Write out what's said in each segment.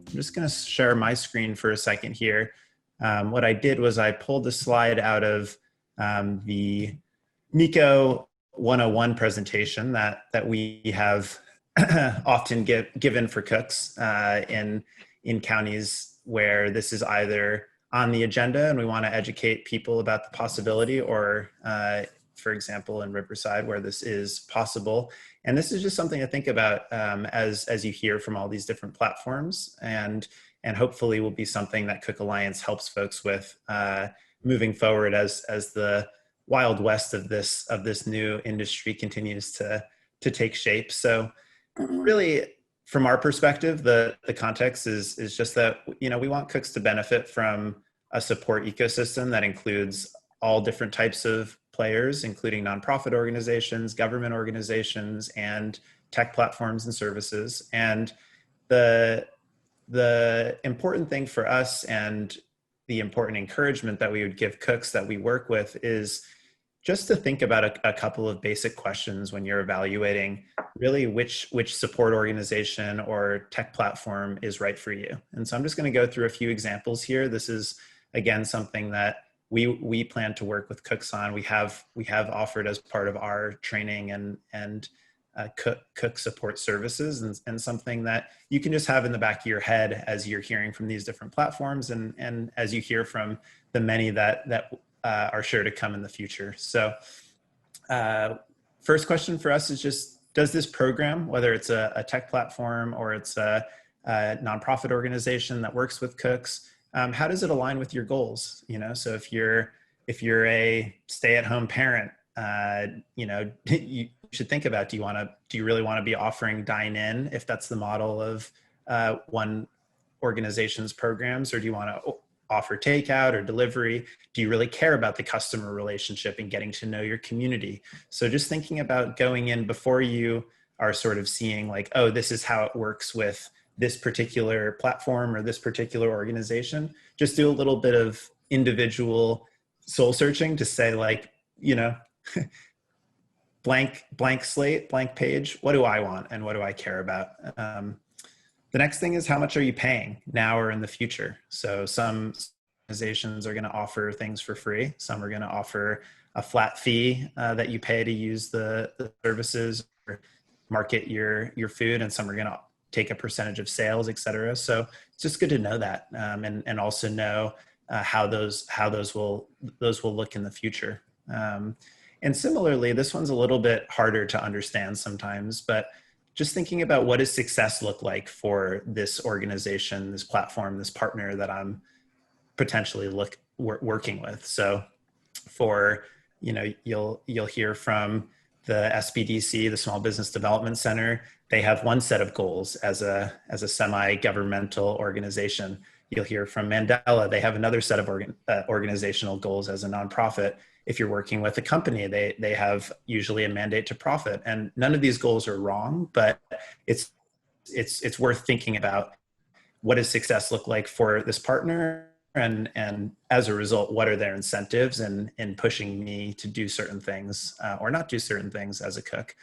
I'm just going to share my screen for a second here. What I did was I pulled the slide out of the MECO 101 presentation that we have often given for cooks in counties where this is either on the agenda and we want to educate people about the possibility, or for example, in Riverside where this is possible. And this is just something to think about as you hear from all these different platforms, and hopefully will be something that Cook Alliance helps folks with moving forward as the wild west of this new industry continues to take shape. So really, from our perspective, the context is just that, you know, we want cooks to benefit from a support ecosystem that includes all different types of players, including nonprofit organizations, government organizations, and tech platforms and services. And the important thing for us, and the important encouragement that we would give cooks that we work with, is just to think about a couple of basic questions when you're evaluating really which support organization or tech platform is right for you. And so I'm just going to go through a few examples here. This is, again, something that we plan to work with cooks on. We have offered as part of our training and cook support services, and something that you can just have in the back of your head as you're hearing from these different platforms, and as you hear from the many that are sure to come in the future. So first question for us is just, does this program, whether it's a tech platform or it's a nonprofit organization that works with cooks, how does it align with your goals? You know, so if you're a stay-at-home parent, you know, you should think about, do you really want to be offering dine-in if that's the model of one organization's programs, or do you want to offer takeout or delivery? Do you really care about the customer relationship and getting to know your community? So just thinking about going in before you are sort of seeing like, oh, this is how it works with this particular platform or this particular organization. Just do a little bit of individual soul searching to say, like, you know, blank slate, blank page. What do I want and what do I care about? The next thing is, how much are you paying now or in the future? So some organizations are going to offer things for free. Some are going to offer a flat fee that you pay to use the services or market your food, and some are going to take a percentage of sales, et cetera. So it's just good to know that, and also know how those will look in the future. And similarly, this one's a little bit harder to understand sometimes, but just thinking about, what does success look like for this organization, this platform, this partner that I'm potentially working with. So for, you know, you'll hear from the SBDC, the Small Business Development Center. They have one set of goals as a semi-governmental organization. You'll hear from Mandela. They have another set of organizational goals as a nonprofit. If you're working with a company, they have usually a mandate to profit, and none of these goals are wrong, but it's worth thinking about, what does success look like for this partner, and as a result, what are their incentives in pushing me to do certain things or not do certain things as a cook.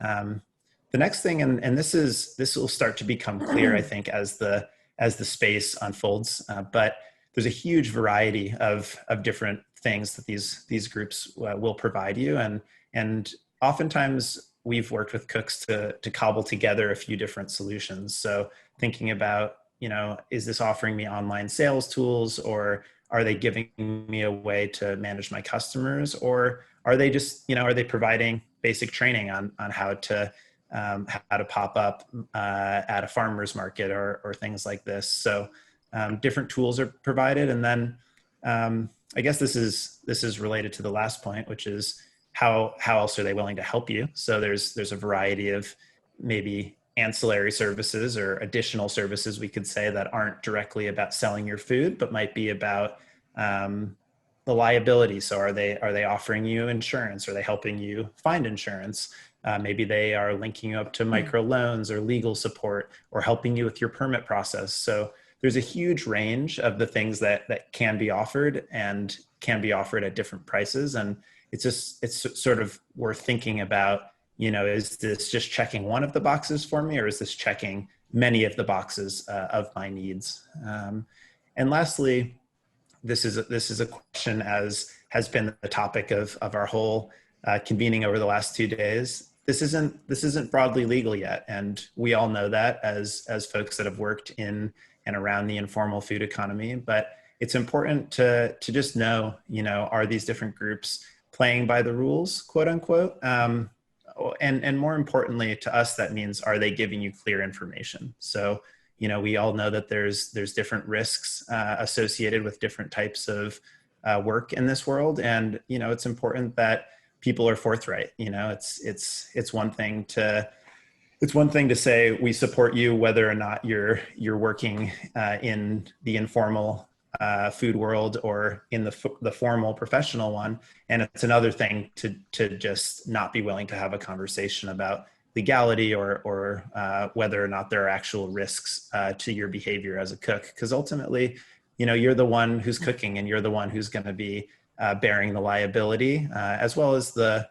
The next thing, and this will start to become clear, I think, as the space unfolds, but there's a huge variety of different things that these groups will provide you, and oftentimes we've worked with cooks to cobble together a few different solutions. So thinking about, you know, is this offering me online sales tools, or are they giving me a way to manage my customers, or are they just, you know, are they providing basic training on how to pop up at a farmer's market or things like this. So different tools are provided. And then I guess this is related to the last point, which is how else are they willing to help you? So there's a variety of maybe ancillary services or additional services, we could say, that aren't directly about selling your food, but might be about the liability. So are they offering you insurance? Are they helping you find insurance? Maybe they are linking you up to microloans or legal support, or helping you with your permit process. So there's a huge range of the things that can be offered, and can be offered at different prices. And it's sort of worth thinking about, you know, is this just checking one of the boxes for me, or is this checking many of the boxes of my needs. And lastly, this is a question, as has been the topic of our whole convening over the last 2 days. This isn't broadly legal yet, and we all know that as folks that have worked in and around the informal food economy. But it's important to just know, are these different groups playing by the rules, quote unquote? And more importantly to us, that means, are they giving you clear information? So, we all know that there's different risks associated with different types of work in this world. And, it's important that people are forthright. It's one thing to say we support you whether or not you're working in the informal food world or in the formal professional one, and it's another thing to just not be willing to have a conversation about legality or whether or not there are actual risks to your behavior as a cook, because ultimately, you're the one who's cooking, and you're the one who's going to be bearing the liability as well as the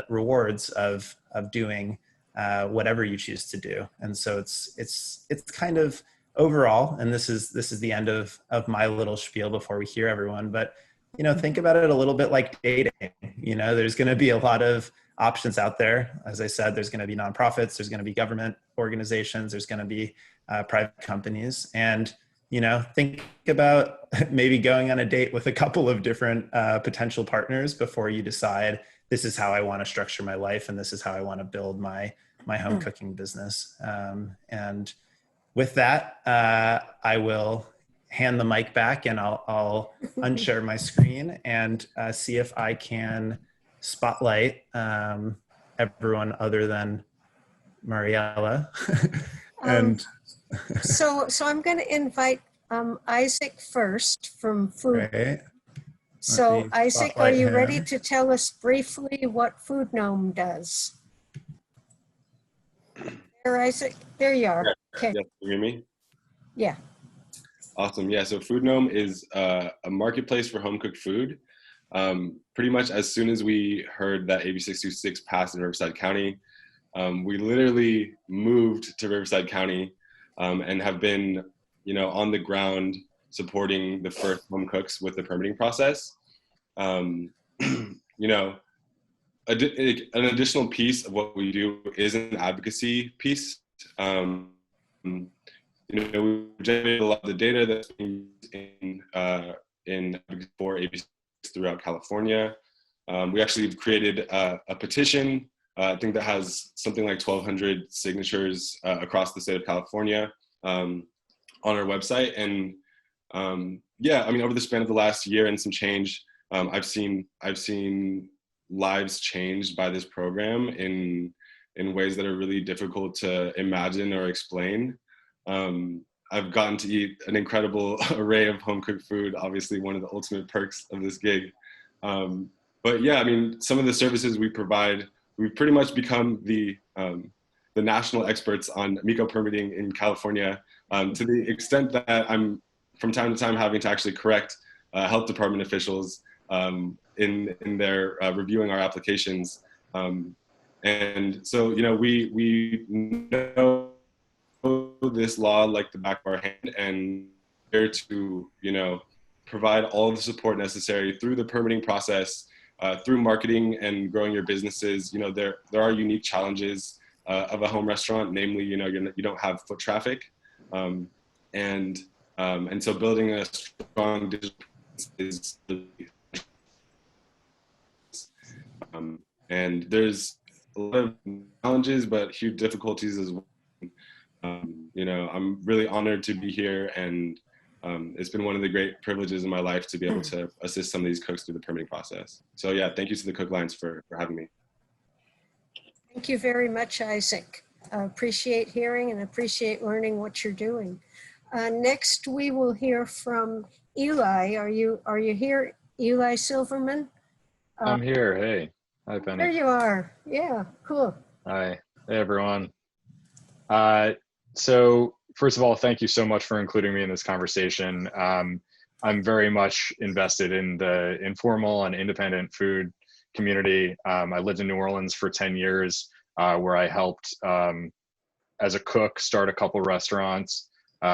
rewards of doing whatever you choose to do. And so it's kind of overall, and this is the end of my little spiel before we hear everyone, but think about it a little bit like dating. There's going to be a lot of options out there. As I said, there's going to be nonprofits, there's going to be government organizations, there's going to be private companies, and think about maybe going on a date with a couple of different potential partners before you decide, this is how I want to structure my life, and this is how I want to build my home cooking business. And with that, I will hand the mic back, and I'll unshare my screen and see if I can spotlight everyone other than Mariella. And so I'm going to invite Isaac first from Food. Right. So Isaac, are you ready to tell us briefly what Food Gnome does? There, Isaac. There you are. Okay. Yeah, you hear me? Yeah. Awesome. Yeah, so Food Gnome is a marketplace for home cooked food. Pretty much as soon as we heard that AB 626 passed in Riverside County, we literally moved to Riverside County and have been, on the ground supporting the first home cooks with the permitting process. An additional piece of what we do is an advocacy piece. We generated a lot of the data that's being used in for ABC throughout California. We actually created a petition, I think that has something like 1,200 signatures across the state of California on our website. And over the span of the last year and some change, I've seen lives changed by this program in ways that are really difficult to imagine or explain. I've gotten to eat an incredible array of home cooked food, obviously one of the ultimate perks of this gig. But yeah, some of the services we provide, we've pretty much become the national experts on MECO permitting in California, to the extent that I'm from time to time having to actually correct health department officials in their reviewing our applications. And so, we know this law like the back of our hand, and there to, provide all the support necessary through the permitting process, through marketing and growing your businesses. There are unique challenges of a home restaurant, namely, you don't have foot traffic. And so building a strong digital is and there's a lot of challenges, but huge difficulties as well. I'm really honored to be here, and it's been one of the great privileges in my life to be able to assist some of these cooks through the permitting process. So yeah, thank you to the Cook Alliance for having me. Thank you very much, Isaac. Appreciate hearing and appreciate learning what you're doing. Next, we will hear from Eli. Are you here, Eli Silverman? I'm here. Hey. Hi, Penny. There you are. Yeah, cool. Hi. Hey, everyone. So first of all, thank you so much for including me in this conversation. I'm very much invested in the informal and independent food community. I lived in New Orleans for 10 years, where I helped as a cook, start a couple restaurants.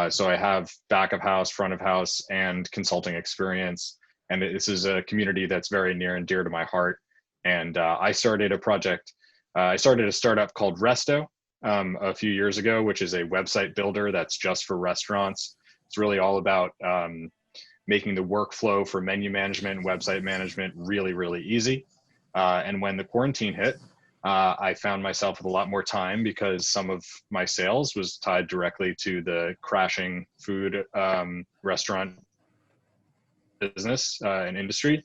So I have back of house, front of house, and consulting experience. And this is a community that's very near and dear to my heart. And I started a project. I started a startup called Resto a few years ago, which is a website builder that's just for restaurants. It's really all about making the workflow for menu management and website management really, really easy. And when the quarantine hit, I found myself with a lot more time because some of my sales was tied directly to the crashing food restaurant business and industry.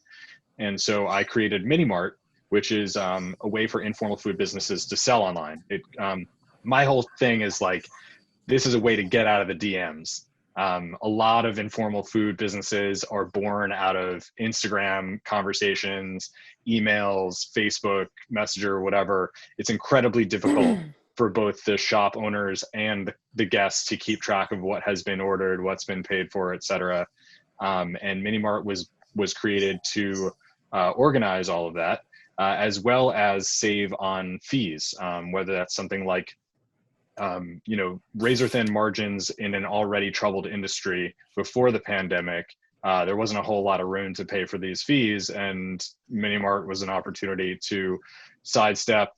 And so I created Minimart, which is a way for informal food businesses to sell online. My whole thing is like, this is a way to get out of the DMs. A lot of informal food businesses are born out of Instagram conversations, emails, Facebook, Messenger, whatever. It's incredibly difficult for both the shop owners and the guests to keep track of what has been ordered, what's been paid for, et cetera. And Minimart was created to organize all of that, as well as save on fees, whether that's something like razor thin margins in an already troubled industry. Before the pandemic, there wasn't a whole lot of room to pay for these fees, and Minimart was an opportunity to sidestep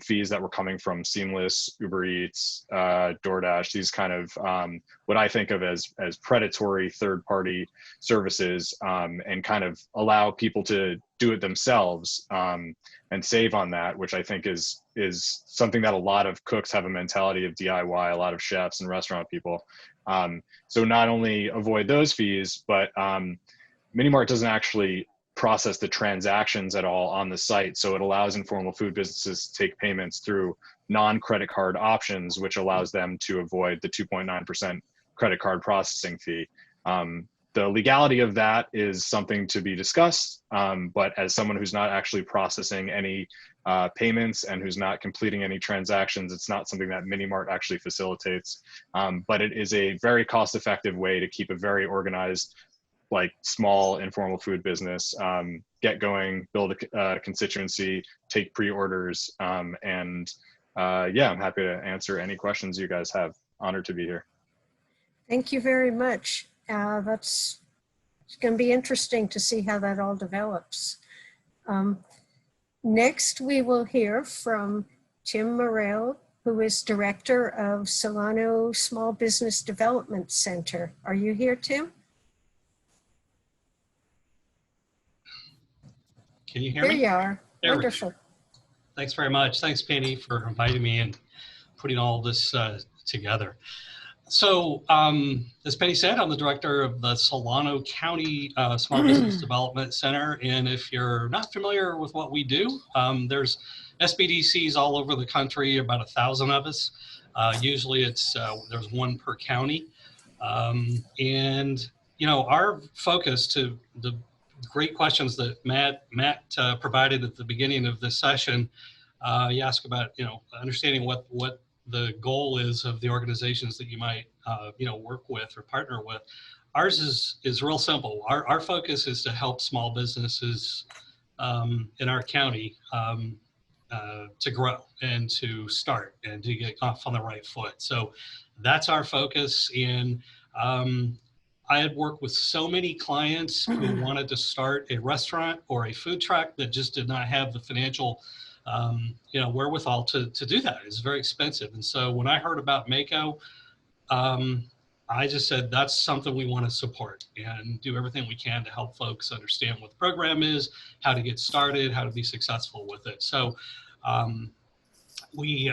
fees that were coming from Seamless, Uber Eats, DoorDash, these kind of what I think of as predatory third-party services, and kind of allow people to do it themselves and save on that, which I think is something that a lot of cooks have a mentality of DIY, a lot of chefs and restaurant people. So not only avoid those fees, but Minimart doesn't actually process the transactions at all on the site. So it allows informal food businesses to take payments through non-credit card options, which allows them to avoid the 2.9% credit card processing fee. The legality of that is something to be discussed, but as someone who's not actually processing any payments and who's not completing any transactions, it's not something that Minimart actually facilitates. But it is a very cost-effective way to keep a very organized, like small informal food business get going, build a constituency, take pre-orders, and yeah, I'm happy to answer any questions you guys have. Honored to be here. Thank you very much. It's going to be interesting to see how that all develops. Next, we will hear from Tim Morrell, who is Director of Solano Small Business Development Center. Are you here, Tim? Can you hear There me? you are. There we go. Wonderful. Thanks very much. Thanks, Penny, for inviting me and putting all this together. So, as Penny said, I'm the director of the Solano County Small Business Development Center. And if you're not familiar with what we do, there's SBDCs all over the country, about 1,000 of us. Usually there's one per county. And, our focus to the great questions that Matt provided at the beginning of this session, you ask about, understanding what the goal is of the organizations that you might, work with or partner with. Ours is real simple. Our focus is to help small businesses in our county to grow and to start and to get off on the right foot. So that's our focus. And I had worked with so many clients who wanted to start a restaurant or a food truck that just did not have the financial wherewithal to do that. It's very expensive. And so when I heard about Mako, I just said, that's something we want to support and do everything we can to help folks understand what the program is, how to get started, how to be successful with it. So we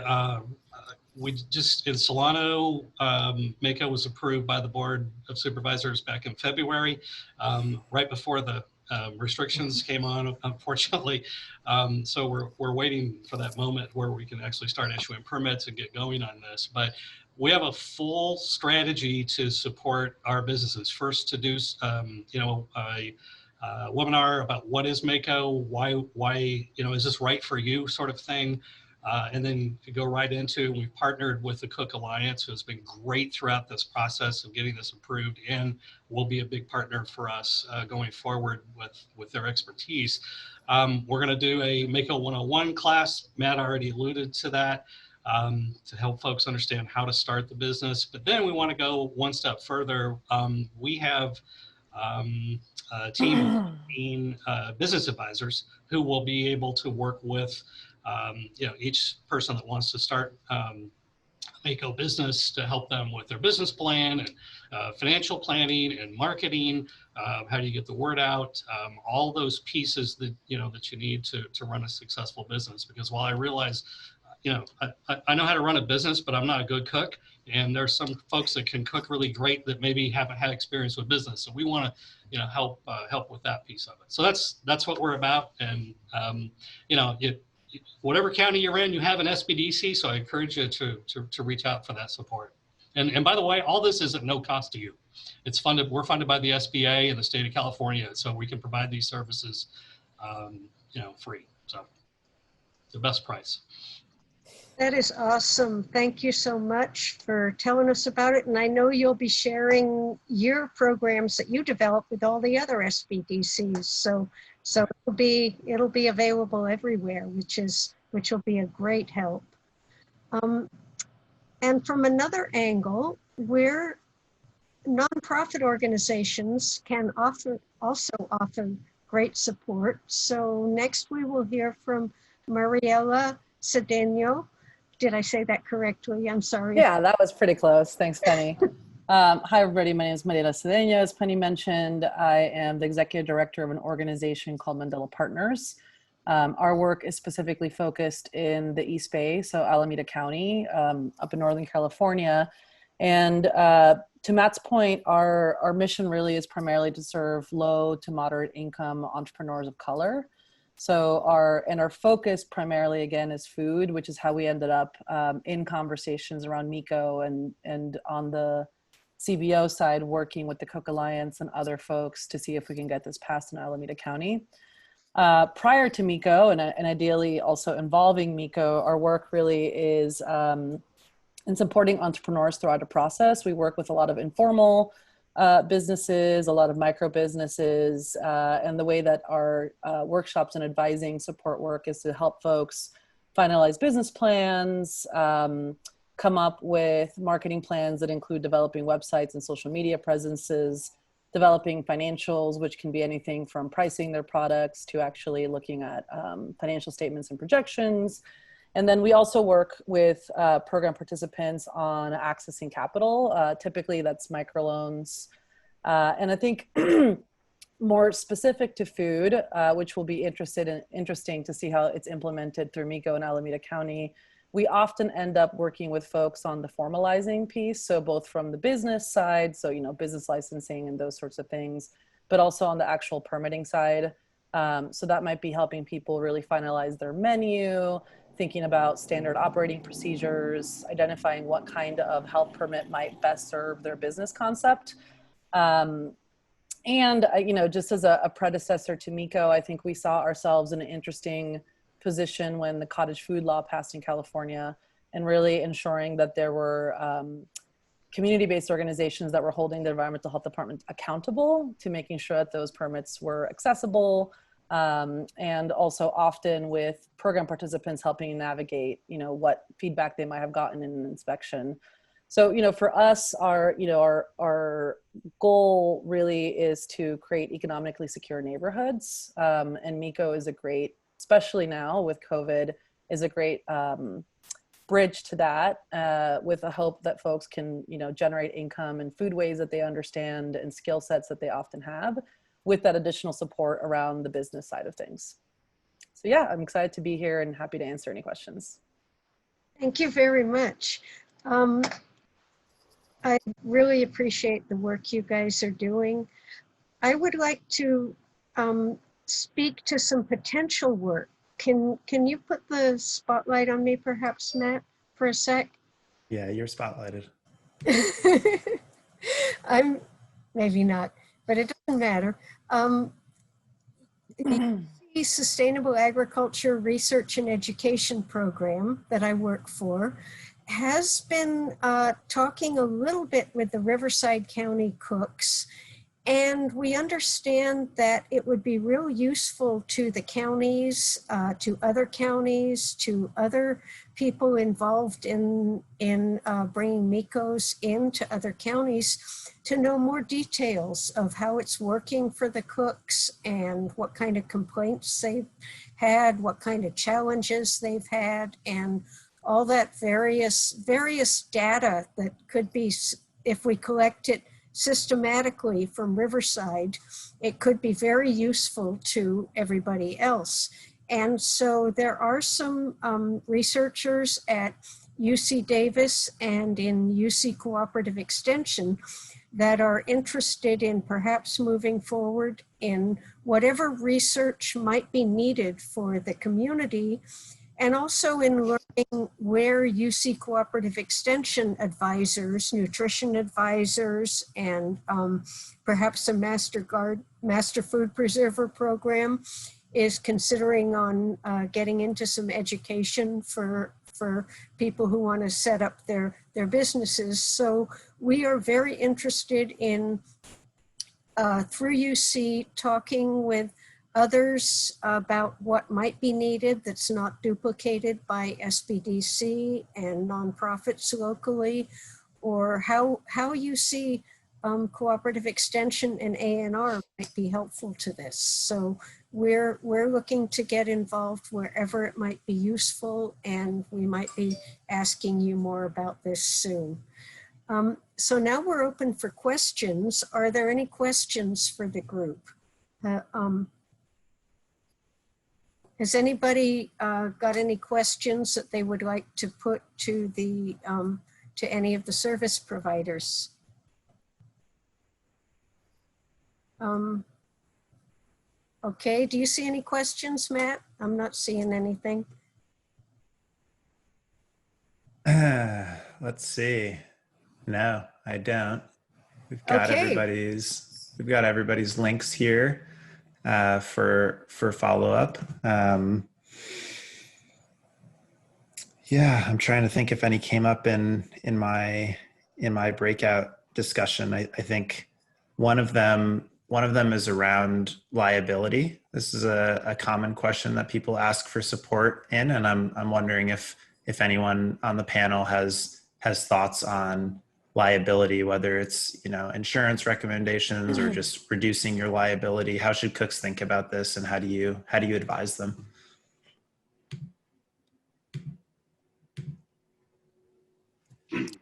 just in Solano, Mako was approved by the Board of Supervisors back in February, right before the restrictions came on, unfortunately. So we're waiting for that moment where we can actually start issuing permits and get going on this. But we have a full strategy to support our businesses. First, to do a webinar about what is Mako, why is this right for you, sort of thing. And then to go right into, we've partnered with the Cook Alliance, who has been great throughout this process of getting this approved, and will be a big partner for us going forward with their expertise. We're going to do a Mako 101 class. Matt already alluded to that. to help folks understand how to start the business. But then we want to go one step further. We have a team of 15 business advisors who will be able to work with each person that wants to start Mako business to help them with their business plan and financial planning and marketing. How do you get the word out? All those pieces that that you need to run a successful business. Because while I realize, I know how to run a business, but I'm not a good cook. And there's some folks that can cook really great that maybe haven't had experience with business. So we want to, help with that piece of it. So that's what we're about. And whatever county you're in, you have an SBDC. So I encourage you to reach out for that support. And by the way, all this is at no cost to you. It's funded. We're funded by the SBA and the state of California, so we can provide these services, free. So the best price. That is awesome. Thank you so much for telling us about it. And I know you'll be sharing your programs that you develop with all the other SBDCs. So it'll be available everywhere, which will be a great help. And from another angle, where nonprofit organizations can also offer great support. So next we will hear from Mariela Cedeno. Did I say that correctly? I'm sorry. Yeah, that was pretty close. Thanks, Penny. Hi, everybody. My name is Mariela Cedeno. As Penny mentioned, I am the executive director of an organization called Mandela Partners. Our work is specifically focused in the East Bay, so Alameda County, up in Northern California. And to Matt's point, our mission really is primarily to serve low to moderate income entrepreneurs of color. So our focus primarily, again, is food, which is how we ended up in conversations around Miko and on the CBO side, working with the Cook Alliance and other folks to see if we can get this passed in Alameda County. Prior to Miko, and ideally also involving Miko, our work really is in supporting entrepreneurs throughout the process. We work with a lot of informal businesses, a lot of micro businesses, and the way that our workshops and advising support work is to help folks finalize business plans, come up with marketing plans that include developing websites and social media presences, developing financials, which can be anything from pricing their products to actually looking at financial statements and projections. And then we also work with program participants on accessing capital. Typically that's microloans. And I think more specific to food, which will be interesting to see how it's implemented through Miko and Alameda County. We often end up working with folks on the formalizing piece. So both from the business side, so, business licensing and those sorts of things, but also on the actual permitting side. So that might be helping people really finalize their menu, thinking about standard operating procedures, identifying what kind of health permit might best serve their business concept. And, just as a predecessor to Miko, I think we saw ourselves in an interesting position when the cottage food law passed in California, and really ensuring that there were community-based organizations that were holding the environmental health department accountable to making sure that those permits were accessible, and also often with program participants helping navigate, what feedback they might have gotten in an inspection. So, for us, our goal really is to create economically secure neighborhoods, and Miko is a great, especially now with COVID, is a great bridge to that, with the hope that folks can, generate income in food ways that they understand and skill sets that they often have, with that additional support around the business side of things. So yeah, I'm excited to be here and happy to answer any questions. Thank you very much. I really appreciate the work you guys are doing. I would like to speak to some potential work. Can you put the spotlight on me perhaps, Matt, for a sec? Yeah, you're spotlighted. I'm maybe not, but it doesn't matter. The Sustainable Agriculture Research and Education Program that I work for has been talking a little bit with the Riverside County cooks And we understand that it would be real useful to the counties, to other counties, to other people involved in bringing MECOS into other counties to know more details of how it's working for the cooks and what kind of complaints they've had, what kind of challenges they've had, and all that various data that could be, if we collect it systematically from Riverside, it could be very useful to everybody else. And so there are some researchers at UC Davis and in UC Cooperative Extension that are interested in perhaps moving forward in whatever research might be needed for the community, and also in learning where UC Cooperative Extension advisors, nutrition advisors, and perhaps a master food preserver program is considering on getting into some education for people who want to set up their businesses. So we are very interested in, through UC, talking with others about what might be needed that's not duplicated by SBDC and nonprofits locally, or how you see cooperative extension and ANR might be helpful to this. So we're looking to get involved wherever it might be useful, and we might be asking you more about this soon. So now we're open for questions. Are there any questions for the group? Has anybody got any questions that they would like to put to the to any of the service providers? Okay, do you see any questions, Matt? I'm not seeing anything. Let's see. No, I don't. We've got Okay. everybody's links here for follow-up. Yeah, I'm trying to think if any came up in my breakout discussion. I think one of them is around liability. This is a common question that people ask for support in, and I'm wondering if anyone on the panel has thoughts on liability, whether it's, insurance recommendations or just reducing your liability. How should cooks think about this, and how do you advise them?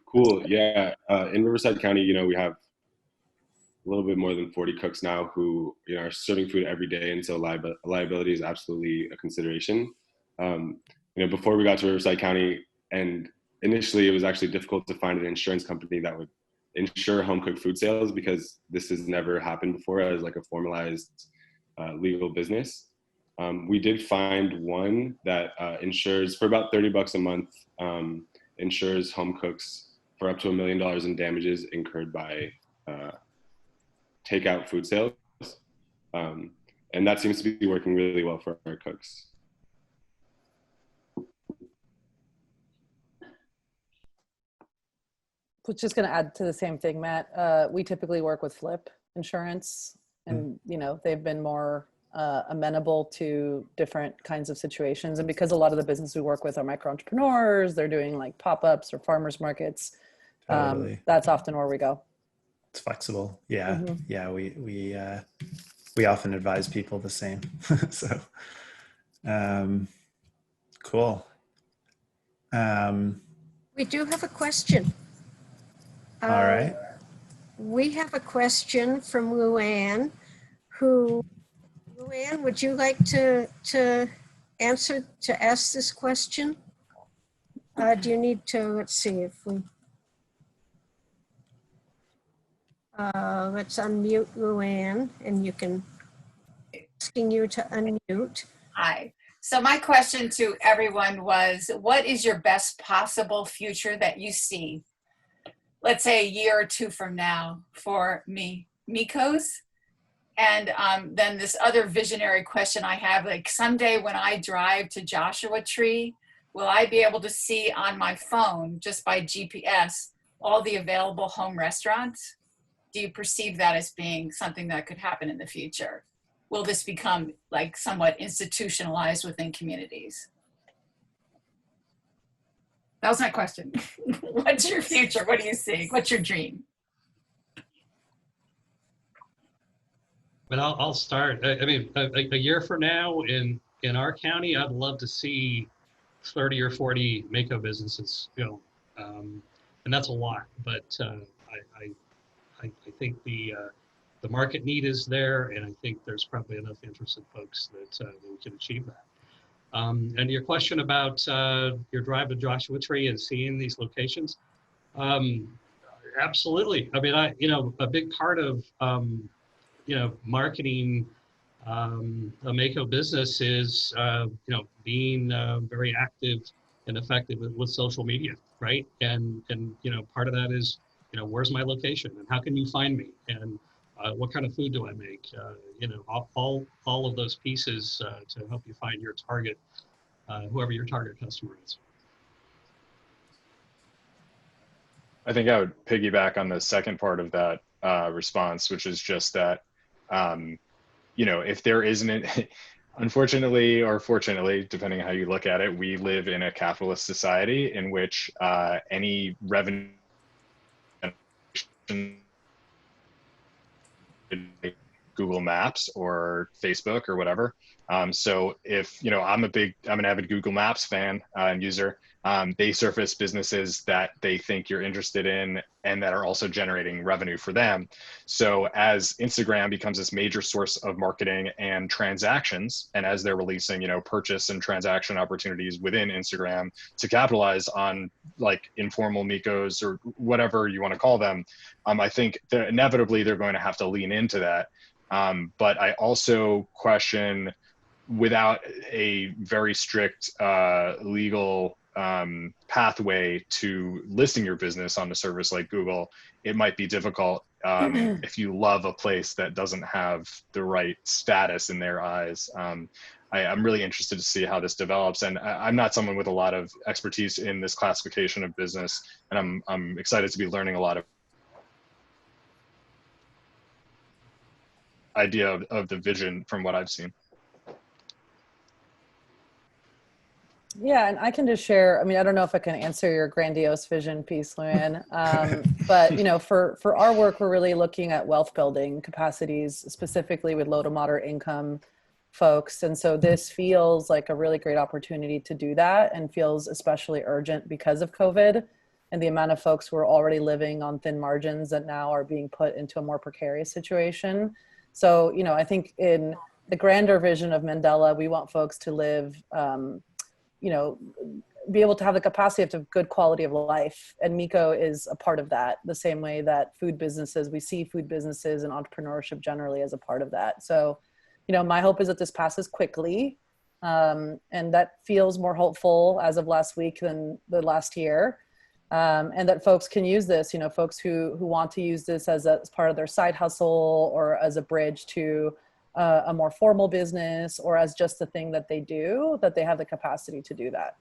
Cool. Yeah. In Riverside County, we have a little bit more than 40 cooks now who, are serving food every day. And so liability is absolutely a consideration. Before we got to Riverside County, and initially it was actually difficult to find an insurance company that would insure home cooked food sales, because this has never happened before as like a formalized legal business. We did find one that insures for about $30 a month, insures home cooks for up to $1 million in damages incurred by takeout food sales. And that seems to be working really well for our cooks. Just going to add to the same thing, Matt. We typically work with Flip Insurance, and they've been more amenable to different kinds of situations. And because a lot of the business we work with are micro entrepreneurs, they're doing like pop-ups or farmers markets. Totally. That's often where we go. It's flexible. Yeah. Yeah. We often advise people the same. So, cool. We do have a question. All right. We have a question from Luann, Luann, would you like to ask this question? Do you need to, let's see if we, let's unmute Luann, and you can, asking you to unmute. Hi. So my question to everyone was, what is your best possible future that you see? Let's say a year or two from now for MECOS. And then this other visionary question I have, like someday when I drive to Joshua Tree, will I be able to see on my phone, just by GPS, all the available home restaurants? do you perceive that as being something that could happen in the future? Will this become like somewhat institutionalized within communities? That was my question. What's your future? What do you see? What's your dream? But I'll start. I mean, a year from now in our county, I'd love to see 30 or 40 Mako businesses go, and that's a lot. But I think the market need is there, and I think there's probably enough interested folks that we can achieve that. And your question about your drive to Joshua Tree and seeing these locations, absolutely. I mean, a big part of marketing a Mako business is being very active and effective with social media, right? And part of that is where's my location and how can you find me and what kind of food do I make? All of those pieces to help you find your target, whoever your target customer is. I think I would piggyback on the second part of that response, which is just that, if there isn't, unfortunately or fortunately, depending on how you look at it, we live in a capitalist society in which any revenue Google Maps or Facebook or whatever. So if, I'm an avid Google Maps fan and user, they surface businesses that they think you're interested in and that are also generating revenue for them. So as Instagram becomes this major source of marketing and transactions, and as they're releasing, purchase and transaction opportunities within Instagram to capitalize on like informal Mikos or whatever you want to call them, I think that inevitably they're going to have to lean into that. But I also question, without a very strict legal pathway to listing your business on a service like Google, it might be difficult if you love a place that doesn't have the right status in their eyes. I'm really interested to see how this develops, and I'm not someone with a lot of expertise in this classification of business, and I'm excited to be learning a lot of idea of the vision from what I've seen. Yeah, and I can just share, I mean, I don't know if I can answer your grandiose vision piece, Luann, but, for our work, we're really looking at wealth building capacities, specifically with low to moderate income folks. And so this feels like a really great opportunity to do that, and feels especially urgent because of COVID and the amount of folks who are already living on thin margins that now are being put into a more precarious situation. So, I think in the grander vision of Mandela, we want folks to live, be able to have the capacity to have good quality of life. And Miko is a part of that, the same way that we see food businesses and entrepreneurship generally as a part of that. So, my hope is that this passes quickly. And that feels more hopeful as of last week than the last year. And that folks can use this, folks who want to use this as part of their side hustle or as a bridge to a more formal business or as just the thing that they do, that they have the capacity to do that.